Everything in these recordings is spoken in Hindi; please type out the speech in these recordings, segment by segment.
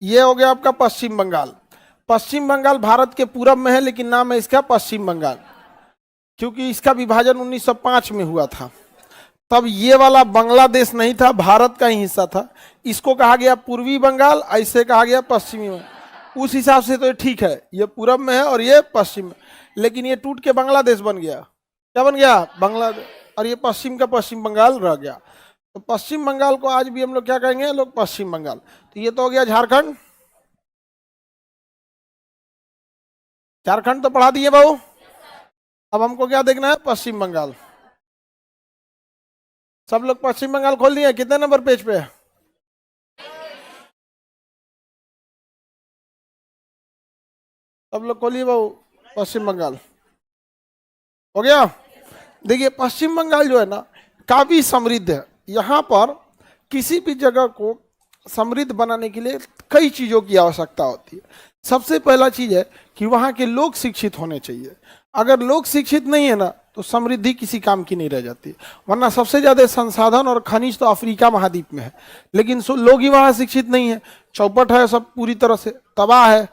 ये हो गया आपका पश्चिम बंगाल। पश्चिम बंगाल भारत के पूरब में है, लेकिन नाम है इसका पश्चिम बंगाल, क्योंकि इसका विभाजन 1905 में हुआ था। तब ये वाला बांग्लादेश नहीं था, भारत का ही हिस्सा था। इसको कहा गया पूर्वी बंगाल, ऐसे कहा गया पश्चिमी बंगाल। उस हिसाब से तो ये ठीक है, ये पूरब में है और ये पश्चिम में, लेकिन ये टूट के बांग्लादेश बन गया। क्या बन गया? बांग्लादेश। और ये पश्चिम का पश्चिम बंगाल रह गया। तो पश्चिम बंगाल को आज भी हम लोग क्या कहेंगे? लोग पश्चिम बंगाल। तो ये तो हो गया झारखंड। झारखंड तो पढ़ा दिए बाबू। अब हमको क्या देखना है? पश्चिम बंगाल। सब लोग पश्चिम बंगाल खोल दिए? कितने नंबर पेज पे है? सब लोग खोलिए बाबू, पश्चिम बंगाल हो गया। देखिए पश्चिम बंगाल जो है ना, काफी समृद्ध है। यहाँ पर किसी भी जगह को समृद्ध बनाने के लिए कई चीजों की आवश्यकता होती है। सबसे पहला चीज है कि वहाँ के लोग शिक्षित होने चाहिए। अगर लोग शिक्षित नहीं है ना, तो समृद्धि किसी काम की नहीं रह जाती। वरना सबसे ज्यादा संसाधन और खनिज तो अफ्रीका महाद्वीप में है, लेकिन लोग ही वहाँ शिक्षित नहीं है। चौपट है, सब पूरी तरह से तबाह है।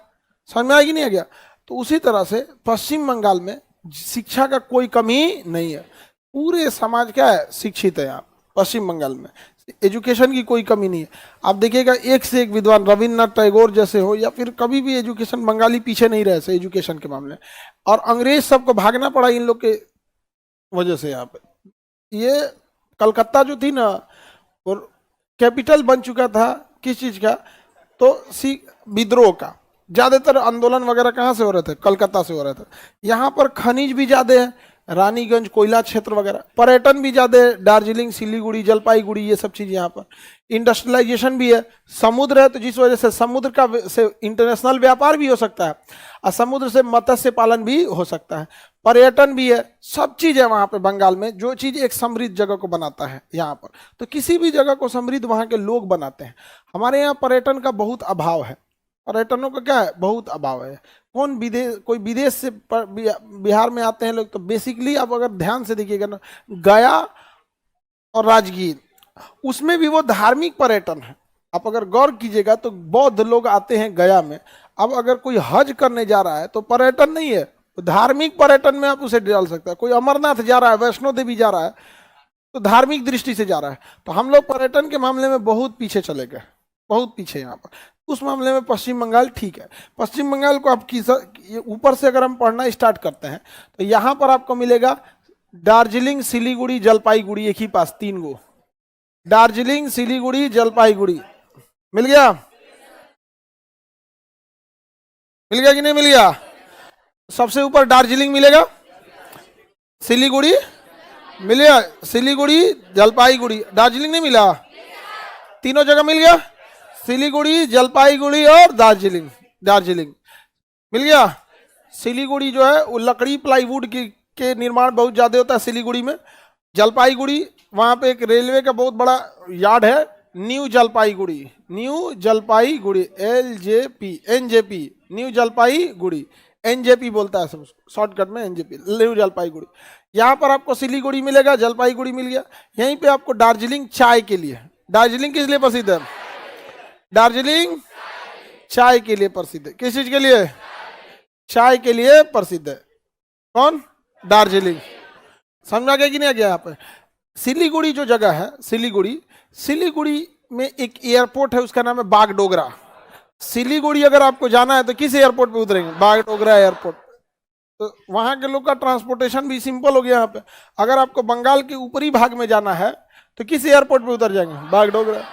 समझ में आएगी नहीं आ गया? तो उसी तरह से पश्चिम बंगाल में शिक्षा का कोई कमी नहीं है। पूरे समाज क्या है? शिक्षित है यहाँ पश्चिम बंगाल में। एजुकेशन की कोई कमी नहीं है। आप देखिएगा एक से एक विद्वान, रविन्द्रनाथ टैगोर जैसे हो, या फिर कभी भी एजुकेशन, बंगाली पीछे नहीं रहे से एजुकेशन के मामले। और अंग्रेज सबको भागना पड़ा इन लोग के वजह से। यहाँ पे ये कलकत्ता जो थी ना, और कैपिटल बन चुका था किस चीज का? तो विद्रोह का। ज्यादातर आंदोलन वगैरह कहाँ से हो रहे थे? कलकत्ता से हो रहे थे। यहाँ पर खनिज भी ज्यादा है, रानीगंज कोयला क्षेत्र वगैरह। पर्यटन भी ज्यादा है, दार्जिलिंग, सिलीगुड़ी, जलपाईगुड़ी, ये सब चीज यहाँ पर। इंडस्ट्रियलाइजेशन भी है, समुद्र है, तो जिस वजह से समुद्र का से इंटरनेशनल व्यापार भी हो सकता है, और समुद्र से मत्स्य पालन भी हो सकता है। पर्यटन भी है, सब चीज है वहां पे बंगाल में, जो चीज एक समृद्ध जगह को बनाता है यहाँ पर। तो किसी भी जगह को समृद्ध वहां के लोग बनाते हैं। हमारे यहाँ पर्यटन का बहुत अभाव है। पर्यटनों का क्या है? बहुत अभाव है। कोई विदेश से बिहार में आते हैं लोग, तो बेसिकली आप अगर ध्यान से देखिएगा ना, गया और राजगीर, उसमें भी वो धार्मिक पर्यटन है। आप अगर गौर कीजिएगा तो बौद्ध लोग आते हैं गया में। अब अगर कोई हज करने जा रहा है तो पर्यटन नहीं है, तो धार्मिक पर्यटन में आप उसे डाल सकते हैं। कोई अमरनाथ जा रहा है, वैष्णो देवी जा रहा है, तो धार्मिक दृष्टि से जा रहा है। तो हम लोग पर्यटन के मामले में बहुत पीछे चले गए, बहुत पीछे यहाँ पर। उस मामले में पश्चिम बंगाल ठीक है। पश्चिम बंगाल को आप ऊपर से अगर हम पढ़ना स्टार्ट करते हैं, तो यहाँ पर आपको मिलेगा दार्जिलिंग, सिलीगुड़ी, जलपाईगुड़ी, एक ही पास, 3 गो। दार्जिलिंग, सिलीगुड़ी, जलपाईगुड़ी मिल गया? मिल गया कि नहीं मिल गया? सबसे ऊपर दार्जिलिंग मिलेगा, सिलीगुड़ी मिल गया, सिलीगुड़ी, जलपाईगुड़ी। दार्जिलिंग नहीं मिला? तीनों जगह मिल गया, सिलीगुड़ी, जलपाईगुड़ी और दार्जिलिंग। दार्जिलिंग मिल गया। सिलीगुड़ी जो है वो लकड़ी प्लाईवुड के निर्माण बहुत ज्यादा होता है सिलीगुड़ी में। जलपाईगुड़ी, वहां पे एक रेलवे का बहुत बड़ा यार्ड है, new Jalpaiguri. New Jalpaiguri, LJP, NJP, new Jalpaiguri, NJP बोलता है सब शॉर्टकट में, NJP, न्यू जलपाईगुड़ी। यहाँ पर आपको सिलीगुड़ी मिलेगा, जलपाईगुड़ी मिल गया। यहीं पे आपको दार्जिलिंग चाय के लिए। दार्जिलिंग किस लिए प्रसिद्ध है? दार्जिलिंग चाय के लिए प्रसिद्ध है। किस चीज के लिए? चाय के लिए प्रसिद्ध है। कौन? दार्जिलिंग। समझ में आ गया कि नहीं आ गया? यहाँ पे सिलीगुड़ी जो जगह है, सिलीगुड़ी में एक एयरपोर्ट है, उसका नाम है बागडोगरा। सिलीगुड़ी अगर आपको जाना है तो किस एयरपोर्ट पे उतरेंगे? बागडोगरा एयरपोर्ट। तो वहां के लोग का ट्रांसपोर्टेशन भी सिंपल हो गया यहाँ पे। अगर आपको बंगाल के ऊपरी भाग में जाना है तो किस एयरपोर्ट पे उतर जाएंगे? बागडोगरा।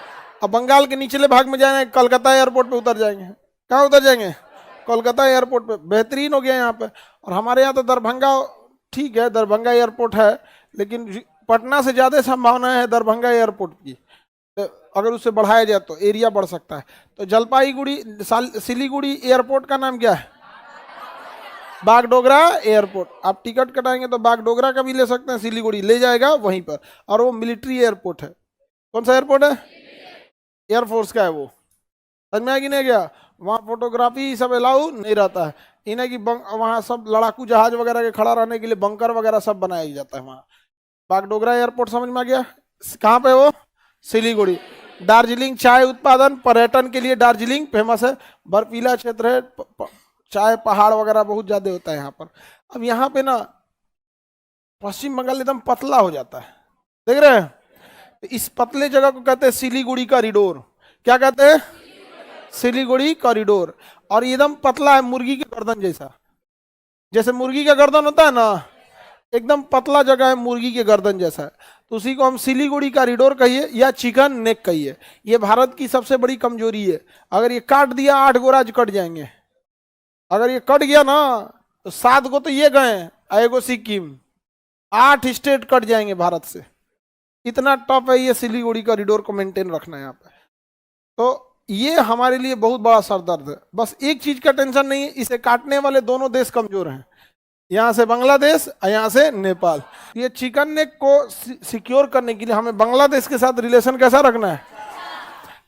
अब बंगाल के निचले भाग में जाना है, कलकत्ता एयरपोर्ट पे उतर जाएंगे। कहाँ उतर जाएंगे? कोलकाता एयरपोर्ट पे। बेहतरीन हो गया यहाँ पे। और हमारे यहाँ तो दरभंगा, ठीक है दरभंगा एयरपोर्ट है, लेकिन पटना से ज्यादा संभावना है दरभंगा एयरपोर्ट की। तो अगर उसे बढ़ाया जाए तो एरिया बढ़ सकता है। तो जलपाईगुड़ी, सिलीगुड़ी एयरपोर्ट का नाम क्या है? बागडोगरा एयरपोर्ट। आप टिकट कटाएंगे तो बागडोगरा का भी ले सकते हैं, सिलीगुड़ी ले जाएगा वहीं पर। और वो मिलिट्री एयरपोर्ट है। कौन सा एयरपोर्ट है? एयरफोर्स का है वो। समझ में आ कि नहीं गया? वहाँ फोटोग्राफी सब अलाउ नहीं रहता है। इन्हें कि वहाँ सब लड़ाकू जहाज वगैरह के खड़ा रहने के लिए बंकर वगैरह सब बनाया जाता है वहाँ। बागडोगरा एयरपोर्ट समझ में आ गया? कहाँ पे वो? सिलीगुड़ी। दार्जिलिंग चाय उत्पादन, पर्यटन के लिए दार्जिलिंग फेमस है, बर्फीला क्षेत्र है, चाय पहाड़ वगैरह बहुत ज्यादा होता है यहाँ पर। अब यहाँ पे ना पश्चिम बंगाल एकदम पतला हो जाता है, देख रहे हैं? इस पतले जगह को कहते हैं सिलीगुड़ी कॉरिडोर। क्या कहते हैं? सिलीगुड़ी कॉरिडोर। और ये एकदम पतला है, मुर्गी के गर्दन जैसा, जैसे मुर्गी का गर्दन होता है ना, एकदम पतला जगह है, मुर्गी के गर्दन जैसा है, तो उसी को हम सिलीगुड़ी कॉरिडोर कहिए या चिकन नेक कहिए। ये भारत की सबसे बड़ी कमजोरी है। अगर ये काट दिया 8 गो राज्य कट जाएंगे, अगर ये कट गया ना तो 7 गो तो ये गए, एगो सिक्किम, 8 स्टेट कट जाएंगे भारत से। इतना टफ है ये सिलीगुड़ी कॉरिडोर को मेंटेन रखना यहाँ पे। तो ये हमारे लिए बहुत बड़ा सरदर्द है। बस एक चीज का टेंशन नहीं है, इसे काटने वाले दोनों देश कमजोर हैं, यहाँ से बांग्लादेश और यहाँ से नेपाल। ये चिकन नेक को सिक्योर करने के लिए हमें बांग्लादेश के साथ रिलेशन कैसा रखना है?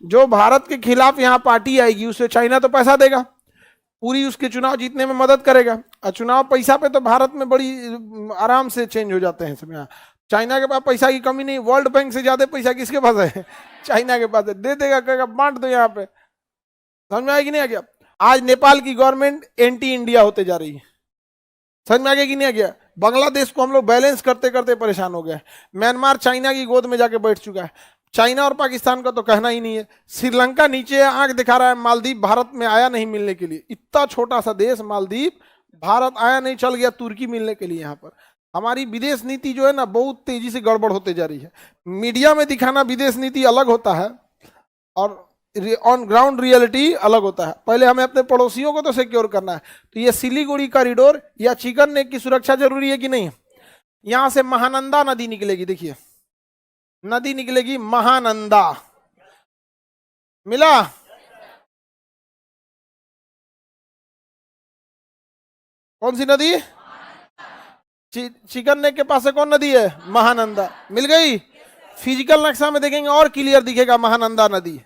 जो भारत के खिलाफ यहाँ पार्टी आएगी उसे चाइना तो पैसा देगा, पूरी उसके चुनाव जीतने में मदद करेगा। और चुनाव पैसा पे तो भारत में बड़ी आराम से चेंज हो जाते हैं सब। यहाँ चाइना के पास पैसा की कमी नहीं, वर्ल्ड बैंक से ज्यादा पैसा किसके पास है? चाइना के पास है, दे देगा, कहेगा बांट दो यहाँ पे। समझ में आएगी नहीं आ गया? आज नेपाल की गवर्नमेंट एंटी इंडिया होते जा रही है, समझ में आ गया कि नहीं आ गया? बांग्लादेश को हम लोग बैलेंस करते करते परेशान हो गए। म्यांमार चाइना की गोद में जाके बैठ चुका है। चाइना और पाकिस्तान का तो कहना ही नहीं है। श्रीलंका नीचे आंख दिखा रहा है, मालदीव भारत में आया नहीं मिलने के लिए। इतना छोटा सा देश मालदीव, भारत आया नहीं, चल गया तुर्की मिलने के लिए। यहाँ पर हमारी विदेश नीति जो है ना बहुत तेजी से गड़बड़ होते जा रही है। मीडिया में दिखाना विदेश नीति अलग होता है और ऑन ग्राउंड रियलिटी अलग होता है। पहले हमें अपने पड़ोसियों को तो सिक्योर करना है। तो ये सिलीगुड़ी कॉरिडोर या चिकन नेक की सुरक्षा जरूरी है कि नहीं? यहां से महानंदा नदी निकलेगी, देखिए नदी निकलेगी महानंदा, मिला? कौन सी नदी? चिकन नेक के पास से कौन नदी है? महानंदा। मिल गई? फिजिकल नक्शा में देखेंगे और क्लियर दिखेगा महानंदा नदी।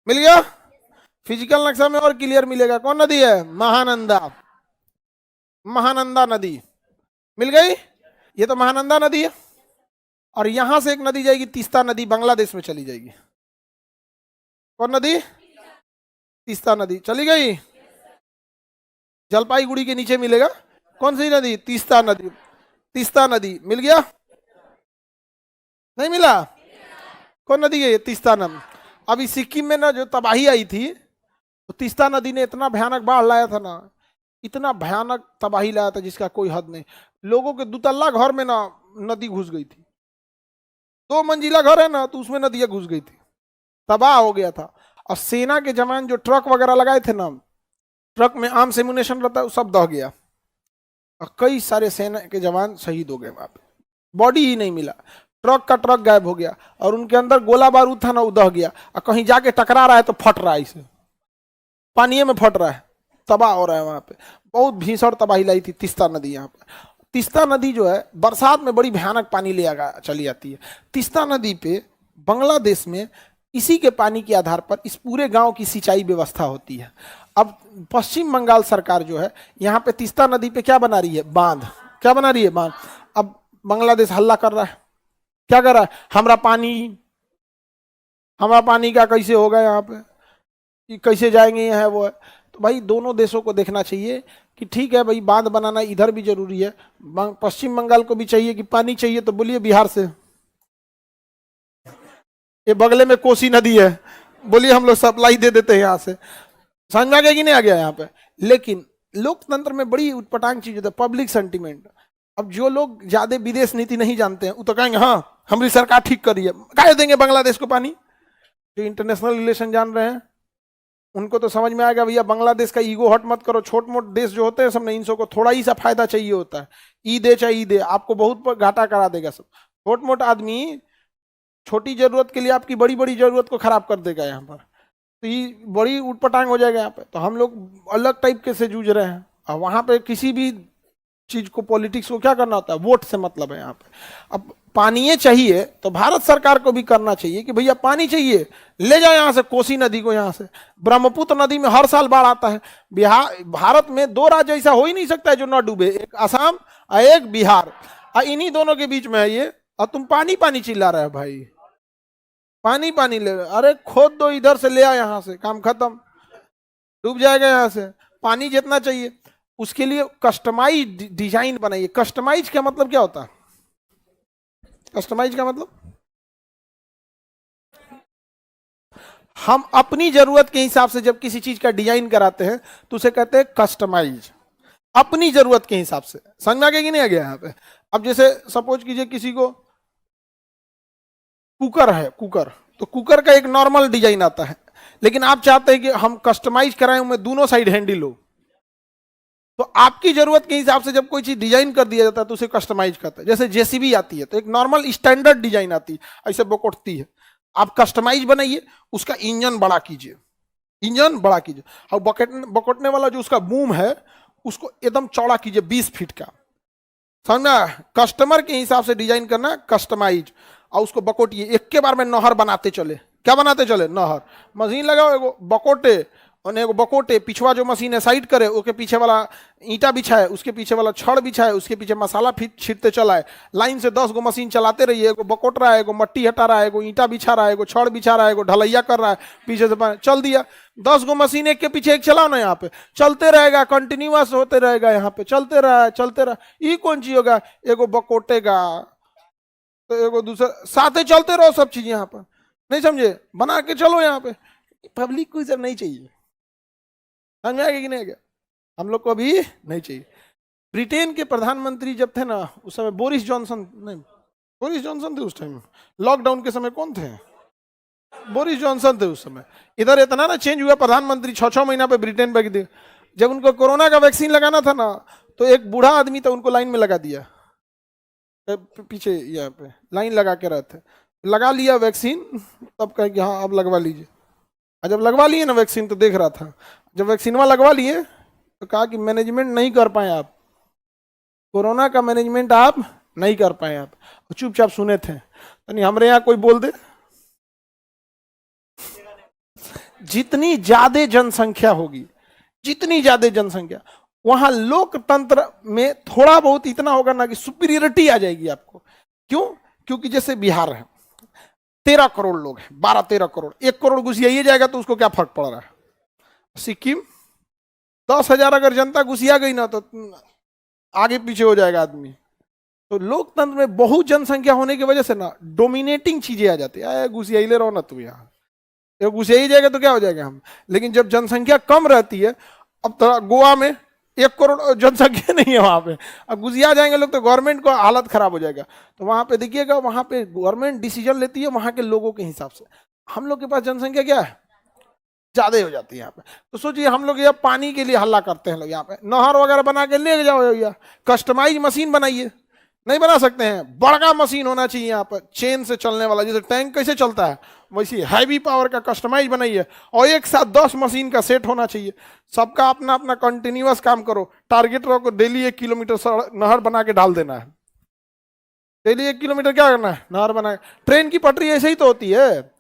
मिल गया? फिजिकल नक्शा में और क्लियर मिलेगा कौन नदी है? महानंदा। महानंदा नदी मिल गई? ये तो महानंदा नदी है। और यहां से एक नदी जाएगी तीस्ता नदी, बांग्लादेश में चली जाएगी। कौन नदी? तीस्ता नदी चली गई, जलपाईगुड़ी के नीचे मिलेगा। कौन सी नदी? तीस्ता नदी। तीस्ता नदी मिल गया? नहीं मिला? कौन नदी है? तीस्ता नदी। अभी सिक्किम में ना जो तबाही आई थी, तो तीस्ता नदी ने इतना भयानक बाढ़ लाया था ना, इतना भयानक तबाही लाया था जिसका कोई हद नहीं। लोगों के दुतल्ला घर में ना नदी घुस गई थी। 2 मंजिला घर है ना, तो उसमें नदियां घुस गई थी, तबाह हो गया था। और सेना के जवान जो ट्रक वगैरह लगाए थे ना, ट्रक में आर्म्स एम्युनिशन रहता है, सब दह गया। और कई सारे सेना के जवान शहीद हो गए वहां पे, बॉडी ही नहीं मिला, ट्रक का ट्रक गायब हो गया। और उनके अंदर गोला बारूद था ना, वो दह गया। और कहीं जाके टकरा रहा है तो फट रहा है, इसे पानी में फट रहा है, तबाह हो रहा है वहां पे। बहुत भीषण तबाही लाई थी तीस्ता नदी। यहाँ पे तीस्ता नदी जो है बरसात में बड़ी भयानक पानी ले चली जाती है। तीस्ता नदी पे बांग्लादेश में इसी के पानी के आधार पर इस पूरे गांव की सिंचाई व्यवस्था होती है। अब पश्चिम बंगाल सरकार जो है यहाँ पे तीस्ता नदी पे क्या बना रही है? बांध। क्या बना रही है? बांध। अब बांग्लादेश हल्ला कर रहा है, क्या कर रहा है? हमारा पानी का कैसे होगा यहाँ पे, कैसे जाएंगे यहाँ है वो है। तो भाई दोनों देशों को देखना चाहिए कि ठीक है भाई, बांध बनाना इधर भी जरूरी है, पश्चिम बंगाल को भी चाहिए कि पानी चाहिए तो बोलिए बिहार से, ये बगले में कोसी नदी है, बोलिए हम लोग सप्लाई दे देते हैं यहाँ से। समझ में आ गया कि नहीं आ गया यहाँ पे? लेकिन लोकतंत्र में बड़ी उटपटांग चीज होता है, पब्लिक सेंटिमेंट। अब जो लोग ज्यादा विदेश नीति नहीं जानते हैं वो तो कहेंगे हाँ हमारी सरकार ठीक कर रही है, काहे देंगे बांग्लादेश को पानी। जो इंटरनेशनल रिलेशन जान रहे हैं उनको तो समझ में आएगा भैया, बांग्लादेश का ईगो हट मत करो। छोट मोट देश जो होते हैं सब नहीं, इनको थोड़ा ही सा फायदा चाहिए होता है। ई दे चाहे ई दे, आपको बहुत घाटा करा देगा सब। छोट मोट आदमी छोटी जरूरत के लिए आपकी बड़ी बड़ी जरूरत को खराब कर देगा यहाँ पर, तो ये बड़ी उटपटांग हो जाएगा यहाँ पे। तो हम लोग अलग टाइप के से जूझ रहे हैं। और वहां पे किसी भी चीज को, पॉलिटिक्स को क्या करना होता है? वोट से मतलब है यहाँ पे। अब पानी चाहिए तो भारत सरकार को भी करना चाहिए कि भैया पानी चाहिए, ले जाओ यहाँ से कोसी नदी को। यहाँ से ब्रह्मपुत्र नदी में हर साल बाढ़ आता है। बिहार, भारत में 2 राज्य ऐसा हो ही नहीं सकता है जो न डूबे, एक असम और एक बिहार, और इन्हीं दोनों के बीच में है ये, और तुम पानी पानी चिल्ला रहे हो भाई। पानी पानी ले, अरे खोद दो इधर से ले आ, यहां से काम खत्म, डूब जाएगा यहां से। पानी जितना चाहिए उसके लिए कस्टमाइज डिजाइन बनाइए। कस्टमाइज का मतलब क्या होता है? कस्टमाइज का मतलब हम अपनी जरूरत के हिसाब से जब किसी चीज का डिजाइन कराते हैं तो उसे कहते हैं कस्टमाइज, अपनी जरूरत के हिसाब से। समझ में आ गया कि नहीं आ गया यहाँ पे? अब जैसे सपोज कीजिए किसी को कुकर है, कुकर, तो कुकर का एक नॉर्मल डिजाइन आता है, लेकिन आप चाहते हैं कि हम कस्टमाइज कराएं, मैं दोनों साइड हैंडल हो, तो आपकी जरूरत के हिसाब से जब कोई चीज डिजाइन कर दिया जाता है तो उसे कस्टमाइज करता है। जैसे जेसीबी आती है तो एक नॉर्मल स्टैंडर्ड डिजाइन आती है, ऐसे बोकोटती है, आप कस्टमाइज बनाइए, उसका इंजन बड़ा कीजिए, इंजन बड़ा कीजिए, और बकोटने वाला जो उसका बूम है उसको एकदम चौड़ा कीजिए 20 फीट का। समझना? कस्टमर के हिसाब से डिजाइन करना, कस्टमाइज, और उसको बकोटिए। एक के बार में नहर बनाते चले। क्या बनाते चले? नहर। मशीन लगाओ, एगो बकोटे और एगो बकोटे, पिछवा जो मशीन है साइड करे, उसके पीछे वाला ईंटा बिछाए, उसके पीछे वाला छड़ बिछाए, उसके पीछे मसाला छीटते चलाए। लाइन से 10 गो मशीन चलाते रहिए, एगो बकोट रहा है, एगो मट्टी हटा रहा है, एगो ईंटा बिछा रहा है, एगो छड़ बिछा रहा है, एगो ढलैया कर रहा है, पीछे से चल दिया। 10 गो मशीन एक के पीछे एक चलाओ ना, यहाँ पे चलते रहेगा, कंटिन्यूअस होते रहेगा, यहाँ पे चलते रहा, चलते रहा। ये कौन चीज होगा? एगो बकोटेगा तो एगो दूसरा, साथ चलते रहो सब चीज यहाँ पर। नहीं समझे? बना के चलो यहाँ पे। पब्लिक को इधर नहीं चाहिए। समझ में आ गया कि नहीं आ गया? हम लोग को अभी नहीं चाहिए। ब्रिटेन के प्रधानमंत्री जब थे ना, उस समय बोरिस जॉनसन, नहीं बोरिस जॉनसन थे उस टाइम, लॉकडाउन के समय कौन थे? बोरिस जॉनसन थे उस समय। इधर इतना ना चेंज हुआ, प्रधानमंत्री 6-6 महीना पे ब्रिटेन बैठ दिए। जब उनको कोरोना का वैक्सीन लगाना था ना, तो एक बूढ़ा आदमी था, उनको लाइन में लगा दिया, पीछे यहाँ पे लाइन लगा के रहते, लगा लिया वैक्सीन, तब कहे कि हाँ अब लगवा लीजिए। और जब लगवा लिए ना वैक्सीन, तो देख रहा था, जब वैक्सीन लगवा लिए तो कहा कि मैनेजमेंट नहीं कर पाए आप, कोरोना का मैनेजमेंट आप नहीं कर पाए आप, चुपचाप सुने थे। यानी हमारे यहाँ कोई बोल दे, जितनी ज्यादा जनसंख्या होगी, जितनी ज्यादा जनसंख्या, वहां लोकतंत्र में थोड़ा बहुत इतना होगा ना कि सुपीरियरिटी आ जाएगी आपको। क्यों? क्योंकि जैसे बिहार है, 13 करोड़ लोग हैं, 12-13 करोड़, 1 करोड़ घुसियाइए जाएगा तो उसको क्या फर्क पड़ रहा है? सिक्किम 10,000 अगर जनता घुसिया गई ना तो आगे पीछे हो जाएगा आदमी। तो लोकतंत्र में बहुत जनसंख्या होने की वजह से ना डोमिनेटिंग चीजें आ जाती है। घुसियाइले रहो ना तुम, यहाँ घुसियाई जाएगा तो क्या हो जाएगा हम। लेकिन जब जनसंख्या कम रहती है, अब थोड़ा गोवा में 1 करोड़ जनसंख्या नहीं है वहां पे, अब घुसिया जाएंगे लोग तो गवर्नमेंट को हालत खराब हो जाएगा। तो वहां पे देखिएगा, वहां पे गवर्नमेंट डिसीजन लेती है वहां के लोगों के हिसाब से। हम लोग के पास जनसंख्या क्या है, ज्यादा हो जाती है यहाँ पे। तो सोचिए हम लोग यहाँ पानी के लिए हल्ला करते हैं, लोग यहाँ पे नहर वगैरह बना के ले जाओ, या कस्टमाइज मशीन बनाइए। नहीं बना सकते हैं, बड़ा मशीन होना चाहिए यहाँ पर, चेन से चलने वाला, जैसे टैंक कैसे चलता है वैसी हैवी पावर का कस्टमाइज बनाइए, और एक साथ 10 मशीन का सेट होना चाहिए। सबका अपना अपना कंटिन्यूअस काम करो। टारगेट रखो डेली 1 किलोमीटर नहर बना के डाल देना है। डेली 1 किलोमीटर क्या करना है? नहर बना। ट्रेन की पटरी ऐसे ही तो होती है,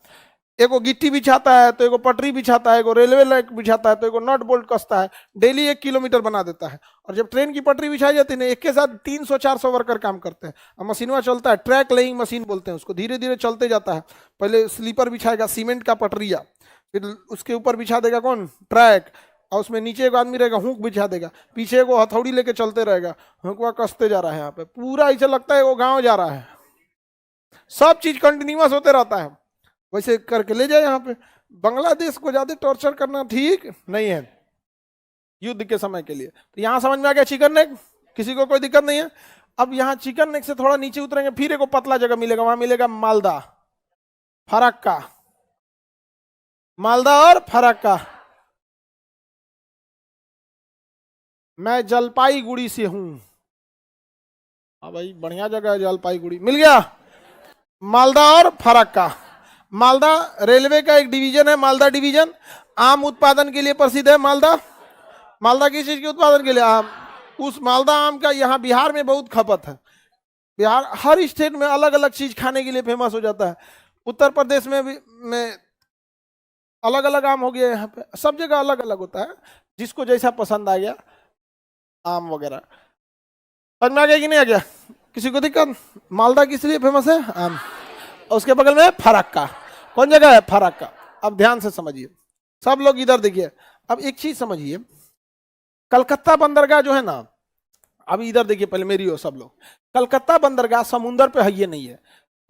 एगो गिट्टी बिछाता है तो एगो पटरी बिछाता है, एगो रेलवे लाइन बिछाता है तो एगो नट बोल्ट कसता है, डेली 1 किलोमीटर बना देता है। और जब ट्रेन की पटरी बिछाई जाती है ना, एक के साथ 300-400 वर्कर काम करते हैं, और मशीनवा चलता है, ट्रैक लेइंग मशीन बोलते हैं उसको, धीरे धीरे चलते जाता है। पहले स्लीपर बिछाएगा सीमेंट का पटरिया, फिर उसके ऊपर बिछा देगा कौन? ट्रैक, और उसमें नीचे एक आदमी रहेगा, हुक बिछा देगा, पीछे को हथौड़ी लेके चलते रहेगा, हुकवा कसते जा रहा है। यहाँ पे पूरा ऐसा लगता है वो गाँव जा रहा है, सब चीज कंटिन्यूअस होते रहता है, वैसे करके ले जाए। यहाँ पे बांग्लादेश को ज्यादा टॉर्चर करना ठीक नहीं है युद्ध के समय के लिए। तो यहाँ समझ में आ गया चिकन नेक, किसी को कोई दिक्कत नहीं है। अब यहाँ चिकन नेक से थोड़ा नीचे उतरेंगे, फिर एक पतला जगह मिलेगा, वहां मिलेगा मालदा, फरक्का, मालदा और फरक्का। मैं जलपाईगुड़ी से हूं। हाँ भाई बढ़िया जगह है जलपाईगुड़ी, मिल गया। मालदा और फरक्का। मालदा रेलवे का एक डिवीजन है, मालदा डिवीजन। आम उत्पादन के लिए प्रसिद्ध है मालदा। मालदा किस चीज के उत्पादन के लिए? आम। उस मालदा आम का यहाँ बिहार में बहुत खपत है। बिहार हर स्टेट में अलग अलग चीज खाने के लिए फेमस हो जाता है। उत्तर प्रदेश में भी में अलग अलग आम हो गया, यहाँ पे सब जगह अलग अलग होता है, जिसको जैसा पसंद आ गया आम वगैरह। समझ में आ गया कि नहीं आ गया? किसी को दिक्कत? मालदा किस लिए फेमस है? आम। उसके बगल में फरक्का। कौन जगह है? फरक्का। अब ध्यान से समझिए सब लोग, इधर देखिए। अब एक चीज समझिए, कलकत्ता बंदरगाह जो है ना, अभी इधर देखिए पहले मेरी हो सब लोग। कलकत्ता बंदरगाह समुंदर पे है, ये नहीं है,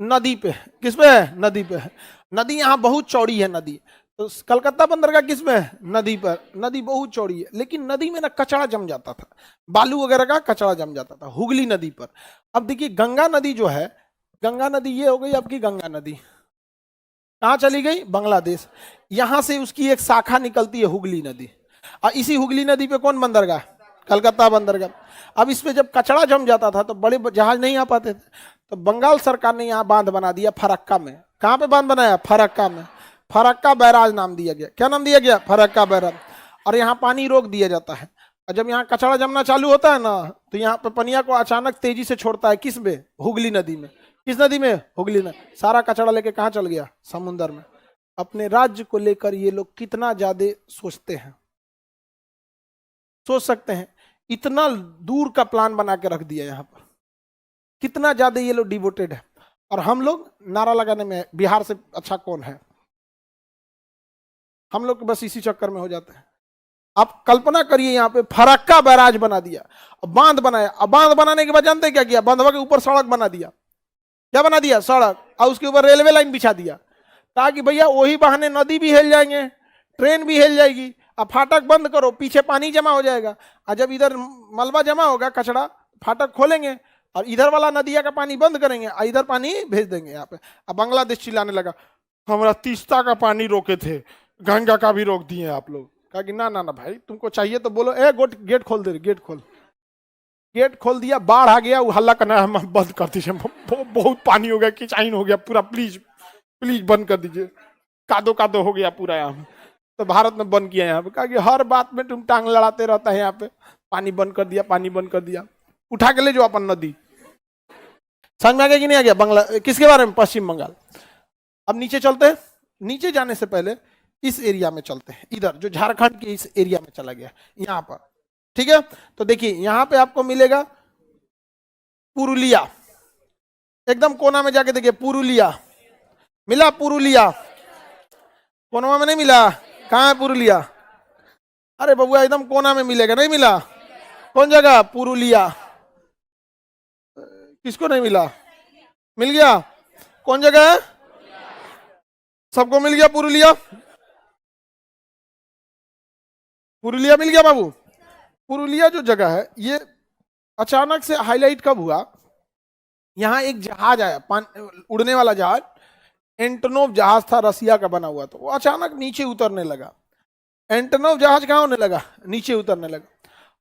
नदी पे। किस पे है? नदी पे है। नदी यहाँ बहुत चौड़ी है नदी। तो कलकत्ता बंदरगाह किस में है? नदी पर। नदी बहुत चौड़ी है, लेकिन नदी में ना कचरा जम जाता था, बालू वगैरह का कचरा जम जाता था, हुगली नदी पर। अब देखिए गंगा नदी जो है, गंगा नदी ये हो गई आपकी गंगा नदी, कहाँ चली गई? बांग्लादेश। यहां से उसकी एक शाखा निकलती है हुगली नदी, और इसी हुगली नदी पे कौन बंदरगाह? कलकत्ता बंदरगाह। अब इस पे जब कचरा जम जाता था तो बड़े जहाज नहीं आ पाते थे, तो बंगाल सरकार ने यहाँ बांध बना दिया फरक्का में। कहाँ पे बांध बनाया? फरक्का में। फरक्का बैराज नाम दिया गया। क्या नाम दिया गया? फरक्का बैराज। और यहाँ पानी रोक दिया जाता है, और जब यहाँ कचरा जमना चालू होता है ना, तो यहाँ पे पनिया को अचानक तेजी से छोड़ता है। किस में? हुगली नदी में। किस नदी में? हुगली नदी। सारा कचरा लेके कहाँ चल गया? समुद्र में। अपने राज्य को लेकर ये लोग कितना ज्यादा सोचते हैं, सोच सकते हैं? इतना दूर का प्लान बना के रख दिया यहाँ पर, कितना ज्यादा ये लोग डिवोटेड है। और हम लोग नारा लगाने में बिहार से अच्छा कौन है, हम लोग बस इसी चक्कर में हो जाते हैं। आप कल्पना करिए, यहाँ पे फरक्का बैराज बना दिया, बांध बनाया। अब बांध बनाने के बाद जानते क्या किया? बांधवा के ऊपर सड़क बना दिया। क्या बना दिया? सड़क। और उसके ऊपर रेलवे लाइन बिछा दिया, ताकि भैया वही बहाने नदी भी हिल जाएंगे, ट्रेन भी हिल जाएगी। अब फाटक बंद करो, पीछे पानी जमा हो जाएगा, और जब इधर मलबा जमा होगा, कचरा, फाटक खोलेंगे और इधर वाला नदिया का पानी बंद करेंगे, और इधर पानी भेज देंगे यहाँ पे। अब बांग्लादेश चिल्लाने लगा, हमारा तीस्ता का पानी रोके थे, गंगा का भी रोक दिए आप लोग। कहा कि ना ना ना भाई, तुमको चाहिए तो बोलो। गेट खोल दे, गेट खोल। गेट खोल दिया, बाढ़ आ गया, वो हल्ला करना हम बंद कर दीजिए, बहुत पानी हो गया, किचाइन हो गया पूरा, प्लीज प्लीज बंद कर दीजिए, कादो कादो हो गया पूरा यहाँ। तो भारत में बंद किया यहाँ पे। कहा कि हर बात में तुम टांग लड़ाते रहता है यहाँ पे, पानी बंद कर दिया, पानी बंद कर दिया, उठा के ले जाओ अपन नदी। समझ में आ गया कि नहीं आ गया? बांग्ला किसके बारे में? पश्चिम बंगाल। अब नीचे चलते हैं। नीचे जाने से पहले इस एरिया में चलते हैं, इधर जो झारखंड के इस एरिया में चला गया यहाँ पर। ठीक है, तो देखिए यहाँ पे आपको मिलेगा पुरुलिया, एकदम कोना में जाके देखिए, पुरुलिया मिला। पुरुलिया कोना में नहीं मिला? कहाँ है पुरुलिया? अरे बबुआ एकदम कोना में मिलेगा, नहीं मिला? कौन जगह? पुरुलिया। किसको नहीं मिला? मिल गया। कौन जगह है? सबको मिल गया पुरुलिया। पुरुलिया मिल गया बाबू। पुरुलिया जो जगह है, ये अचानक से हाईलाइट कब हुआ? यहाँ एक जहाज आया, उड़ने वाला जहाज, एंटोनोव जहाज था, रसिया का बना हुआ था। वो अचानक नीचे उतरने लगा। एंटोनोव जहाज कहाँ होने लगा? नीचे उतरने लगा,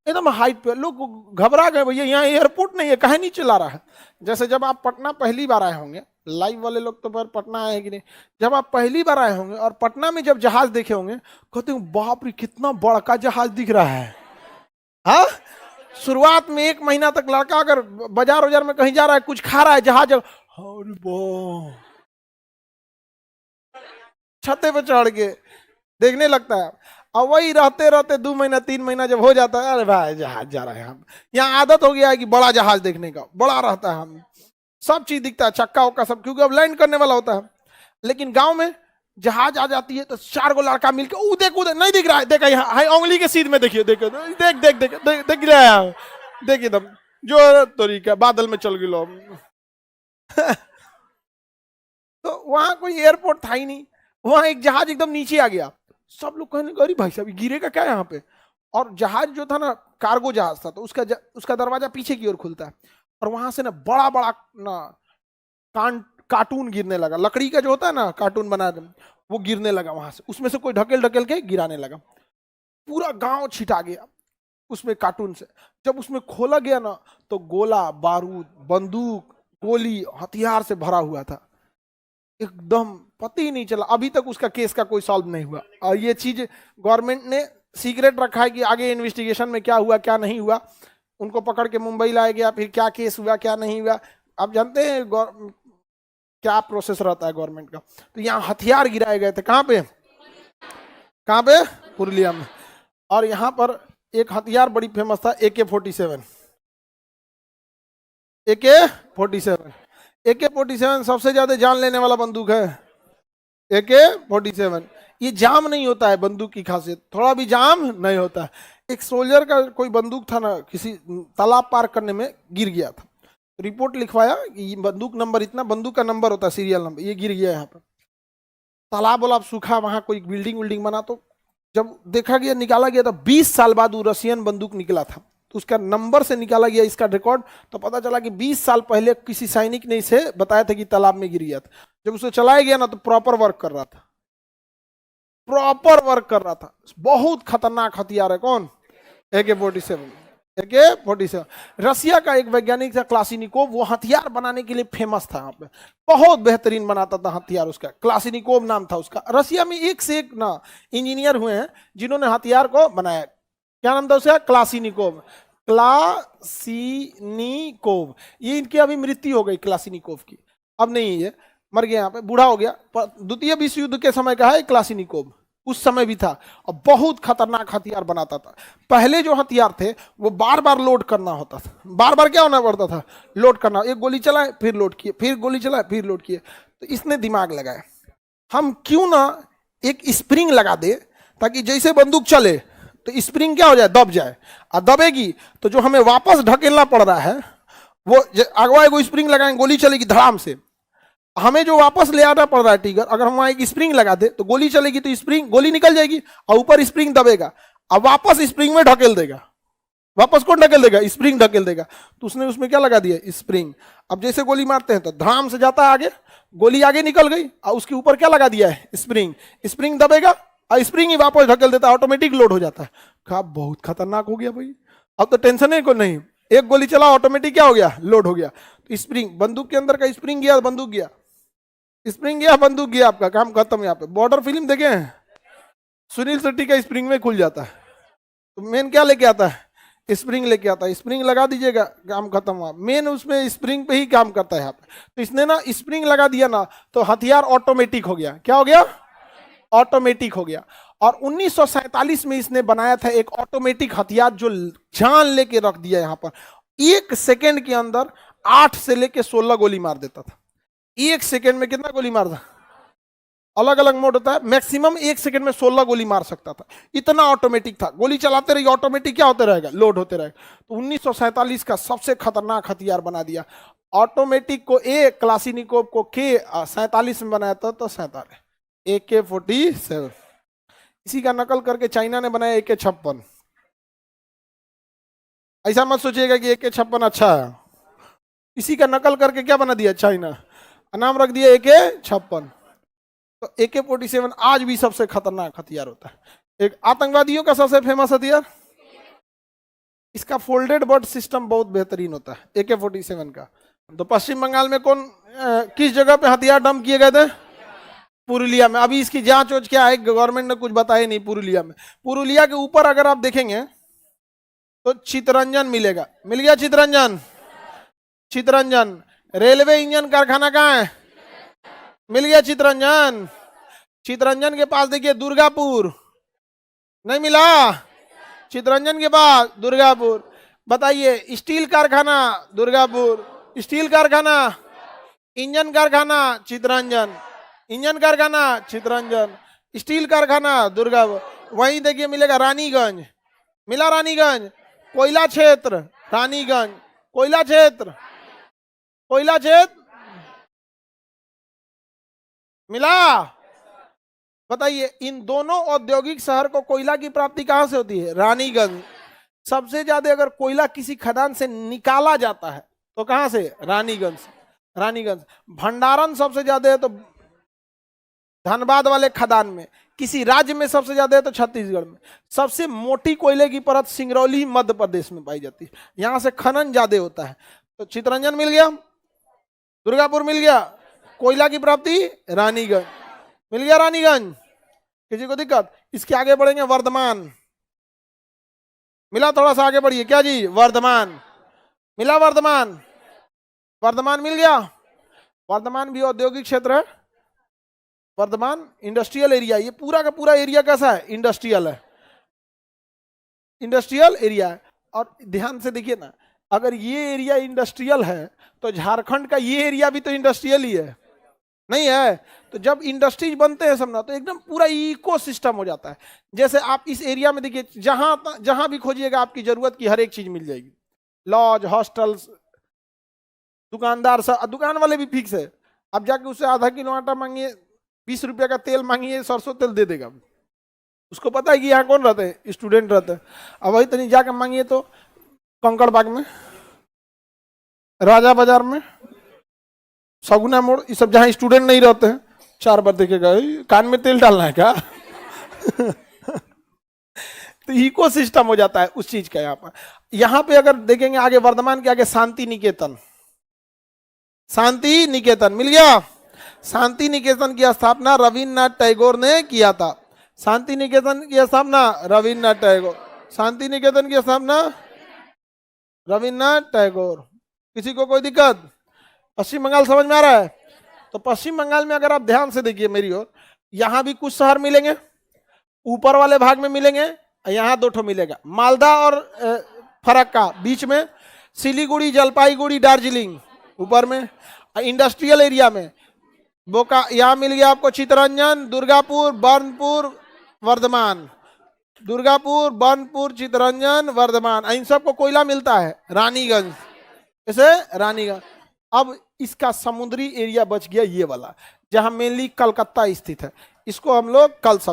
एकदम हाइट पे। लोग घबरा गए, भैया यहाँ एयरपोर्ट नहीं है, कहीं नीचे ला रहा है। जैसे जब आप पटना पहली बार आए होंगे, लाइव वाले लोग तो पर पटना आए कि नहीं, जब आप पहली बार आए होंगे और पटना में जब जहाज देखे होंगे, कहते हो बाप रे कितना बड़ा जहाज दिख रहा है। हाँ, शुरुआत में 1 महीना तक लड़का अगर बाजार में कहीं जा रहा है, कुछ खा रहा है, जहाज छते पे चढ़ के देखने लगता है। और वही रहते रहते 2 महीना 3 महीना जब हो जाता है, अरे भाई जहाज जा रहा है। हम यहाँ आदत हो गया है कि बड़ा जहाज देखने का, बड़ा रहता है, हम सब चीज दिखता है, चक्का उक्का सब, क्योंकि अब लैंड करने वाला होता है। लेकिन गांव में जहाज आ जाती है तो 4 गो लड़का मिलकर देख नहीं दिख रहा है, देखा यहाँ उंगली के सीध में देखिए, देखो देख देख देख देख देख रहा है, देख एकदम जो तरीका बादल में चल गए। तो वहां कोई एयरपोर्ट था ही नहीं, वहां एक जहाज एकदम नीचे आ गया। सब लोग कहने अरे भाई साहब गिरेगा क्या यहाँ पे? और जहाज जो था ना, कार्गो जहाज था, तो उसका दरवाजा पीछे की ओर खुलता है, और वहां से ना बड़ा बड़ा ना कार्टून गिरने लगा, लकड़ी का जो होता है ना कार्टून बना, वो गिरने लगा वहां से। उसमें से कोई ढकेल ढकेल के गिराने लगा, पूरा गांव छिटा गया उसमें कार्टून से। जब उसमें खोला गया ना, तो गोला बारूद, बंदूक, गोली, हथियार से भरा हुआ था। एकदम पता ही नहीं चला, अभी तक उसका केस का कोई सॉल्व नहीं हुआ। और ये चीज गवर्नमेंट ने सीक्रेट रखा है कि आगे इन्वेस्टिगेशन में क्या हुआ क्या नहीं हुआ। उनको पकड़ के मुंबई लाया गया, फिर क्या केस हुआ क्या नहीं हुआ, आप जानते हैं क्या प्रोसेस रहता है गवर्नमेंट का। तो यहाँ हथियार गिराए गए थे, कहाँ पे? पुरुलिया में। और यहाँ पर एक हथियार बड़ी फेमस था, AK-47। AK-47 सबसे ज्यादा जान लेने वाला बंदूक है। AK-47। ये जाम नहीं होता है बंदूक की खासियत, थोड़ा भी जाम नहीं होता है। एक सोल्जर का कोई बंदूक था ना, किसी तालाब पार करने में गिर गया था, रिपोर्ट लिखवाया कि ये बंदूक नंबर इतना, बंदूक का नंबर होता है सीरियल नंबर, ये गिर गया यहाँ पर। तालाब वालाब सूखा, वहां कोई बिल्डिंग विल्डिंग बना, तो जब देखा गया निकाला गया तो 20 साल बाद वो रशियन बंदूक निकला था, तो उसका नंबर से निकाला गया इसका रिकॉर्ड, तो पता चला कि 20 साल पहले किसी सैनिक ने इसे बताया था कि तालाब में गिर गया था। जब उसे चलाया गया ना तो प्रॉपर वर्क कर रहा था, प्रॉपर वर्क कर रहा था। बहुत खतरनाक हथियार है। कौन? AK-47। AK-47 रसिया का एक वैज्ञानिक था क्लासिनिकोव, वो हथियार बनाने के लिए फेमस था यहाँ पे, बहुत बेहतरीन बनाता था हथियार, उसका क्लासिनिकोव नाम था उसका। रसिया में एक से एक ना इंजीनियर हुए हैं जिन्होंने हथियार को बनाया। क्या नाम था उसका? क्लासिनिकोव। क्लासिनिकोव, ये इनकी अभी मृत्यु हो गई क्लासिनिकोव की, अब नहीं, ये मर गया यहाँ पे, बूढ़ा हो गया। द्वितीय विश्व युद्ध के समय का है क्लासिनिकोव, उस समय भी था, और बहुत खतरनाक हथियार बनाता था। पहले जो हथियार थे वो बार बार लोड करना होता था, बार बार क्या होना पड़ता था? लोड करना। एक गोली चलाए फिर लोड किए, फिर गोली चलाए फिर लोड किए। तो इसने दिमाग लगाया, हम क्यों ना एक स्प्रिंग लगा दे, ताकि जैसे बंदूक चले तो स्प्रिंग क्या हो जाए? दब जाए, और दबेगी तो जो हमें वापस ढकेलना पड़ रहा है वो अगवा एगो स्प्रिंग लगाएंगे, गोली चलेगी धड़ाम से, हमें जो वापस ले आना पड़ रहा है टिगर, अगर हम वहां एक स्प्रिंग लगा दे तो गोली चलेगी, तो स्प्रिंग, गोली निकल जाएगी और ऊपर स्प्रिंग दबेगा, अब वापस स्प्रिंग में ढकेल देगा। वापस कौन ढकेल देगा? स्प्रिंग ढकेल देगा। तो उसने उसमें क्या लगा दिया? स्प्रिंग। अब जैसे गोली मारते हैं तो धड़ाम से जाता है आगे, गोली आगे निकल गई और उसके ऊपर क्या लगा दिया है? स्प्रिंग। स्प्रिंग दबेगा और स्प्रिंग ही वापस ढकेल देता है, ऑटोमेटिक लोड हो जाता है। कहा बहुत खतरनाक हो गया भाई, अब तो टेंशन है को नहीं, एक गोली चला ऑटोमेटिक क्या हो गया? लोड हो गया। तो स्प्रिंग, बंदूक के अंदर का स्प्रिंग गया, बंदूक गया, स्प्रिंग गया बंदूक गया, आपका काम खत्म। यहाँ पे बॉर्डर फिल्म देखे हैं, सुनील शेट्टी का स्प्रिंग में खुल जाता है, तो मेन क्या लेके आता है? स्प्रिंग लेके आता है, स्प्रिंग लगा दीजिएगा, काम खत्म हुआ। मेन उसमें स्प्रिंग पे ही काम करता है यहाँ पे। तो इसने ना स्प्रिंग लगा दिया ना, तो हथियार ऑटोमेटिक हो गया। क्या हो गया? ऑटोमेटिक हो गया। और 1947 में इसने बनाया था एक ऑटोमेटिक हथियार जो जान लेके रख दिया यहाँ पर। एक सेकेंड के अंदर 8 से लेके 16 गोली मार देता था। एक सेकेंड में कितना गोली मारता? अलग अलग मोड होता है, मैक्सिमम एक सेकंड में 16 गोली मार सकता था, इतना ऑटोमेटिक था। गोली चलाते रहिए, ऑटोमेटिक क्या होते रहेगा? लोड होते रहेगा। तो 1947 का सबसे खतरनाक हथियार बना दिया। ऑटोमेटिक को ए, क्लासिनिकोव को के, 47 में बनाया था, तो 47 AK-47। इसी का नकल करके चाइना ने बनाया AK-56। ऐसा मत सोचिएगा कि AK-56 अच्छा है, इसी का नकल करके क्या बना दिया चाइना, नाम रख दिया AK-56। तो AK-47 आज भी सबसे खतरनाक हथियार होता है। एक आतंकवादियों का सबसे फेमस हथियार, इसका फोल्डेड बट सिस्टम बहुत बेहतरीन होता है AK-47 का। तो पश्चिम बंगाल में कौन किस जगह पे हथियार डंप किए गए थे? पुरुलिया में। अभी इसकी जांच वोच क्या है, गवर्नमेंट ने कुछ बताया नहीं। पुरुलिया में, पुरुलिया के ऊपर अगर आप देखेंगे तो चितरंजन मिलेगा, मिल गया चितरंजन। चितरंजन रेलवे इंजन कारखाना कहाँ है? मिल गया चितरंजन। चितरंजन के पास देखिए दुर्गापुर, नहीं मिला? चितरंजन के पास दुर्गापुर। बताइए, स्टील कारखाना दुर्गापुर, स्टील कारखाना, इंजन कारखाना चितरंजन, इंजन कारखाना चितरंजन, स्टील कारखाना दुर्गापुर। वहीं देखिए मिलेगा रानीगंज, मिला रानीगंज। कोयला क्षेत्र रानीगंज, कोयला क्षेत्र, कोयला क्षेत्र मिला। बताइए, इन दोनों औद्योगिक शहर को कोयला की प्राप्ति कहां से होती है? रानीगंज। सबसे ज्यादा अगर कोयला किसी खदान से निकाला जाता है तो कहां से? रानीगंज से। रानीगंज। भंडारण सबसे ज्यादा है तो धनबाद वाले खदान में। किसी राज्य में सबसे ज्यादा है तो छत्तीसगढ़ में। सबसे मोटी कोयले की परत सिंगरौली मध्य प्रदेश में पाई जाती है, यहां से खनन ज्यादा होता है। तो चितरंजन मिल गया, दुर्गापुर मिल गया, कोयला की प्राप्ति रानीगंज मिल गया, रानीगंज। किसी को दिक्कत? इसके आगे बढ़ेंगे, वर्धमान मिला, थोड़ा सा आगे बढ़िए। क्या जी? वर्धमान मिला, वर्धमान, वर्धमान मिल गया। वर्धमान भी औद्योगिक क्षेत्र है, वर्धमान इंडस्ट्रियल एरिया। ये पूरा का पूरा एरिया कैसा है? इंडस्ट्रियल है, इंडस्ट्रियल एरिया है। और ध्यान से देखिए ना, अगर ये एरिया इंडस्ट्रियल है तो झारखंड का ये एरिया भी तो इंडस्ट्रियल ही है। नहीं है। तो जब इंडस्ट्रीज बनते हैं सब ना, तो एकदम पूरा इको सिस्टम हो जाता है। जैसे आप इस एरिया में देखिए, जहां जहां भी खोजिएगा आपकी जरूरत की हर एक चीज मिल जाएगी। लॉज, हॉस्टल्स, दुकानदार सब, दुकान वाले भी फिक्स है। अब जाके उससे आधा किलो आटा मांगिए, 20 रुपया का तेल मांगिए, सरसों तेल दे देगा। उसको पता है कि यहाँ कौन रहते हैं, स्टूडेंट रहते हैं। अब वही तनी जाके मांगिए तो कंकड़ बाग में, राजा बाजार में, सगुना मोड़, ये सब जहाँ स्टूडेंट नहीं रहते हैं, 4 बार देखेगा कान में तेल डालना है क्या। तो इको सिस्टम हो जाता है उस चीज का। यहाँ पे अगर देखेंगे आगे, वर्धमान के आगे शांति निकेतन, शांति निकेतन मिल गया। शांति निकेतन की स्थापना रविन्द्रनाथ टैगोर ने किया था। शांति निकेतन की स्थापना रविन्द्रनाथ टैगोर, शांति निकेतन की स्थापना रविन्द्रनाथ टैगोर। किसी को कोई दिक्कत? पश्चिम बंगाल समझ में आ रहा है? तो पश्चिम बंगाल में अगर आप ध्यान से देखिए मेरी ओर, यहां भी कुछ शहर मिलेंगे, ऊपर वाले भाग में मिलेंगे, यहाँ 2 ठो मिलेगा, मालदा और फरक्का बीच में, सिलीगुड़ी, जलपाईगुड़ी, दार्जिलिंग ऊपर में, इंडस्ट्रियल एरिया में बोका, यहाँ मिल गया आपको चितरंजन, दुर्गापुर, बर्नपुर, वर्धमान, दुर्गापुर, बर्नपुर, चितरंजन, वर्धमान। इन सबको कोयला मिलता है, रानीगंज, ऐसे रानीगंज। अब इसका समुद्री एरिया बच गया ये वाला, जहां मेनली कलकत्ता स्थित है। इसको हम लोग कल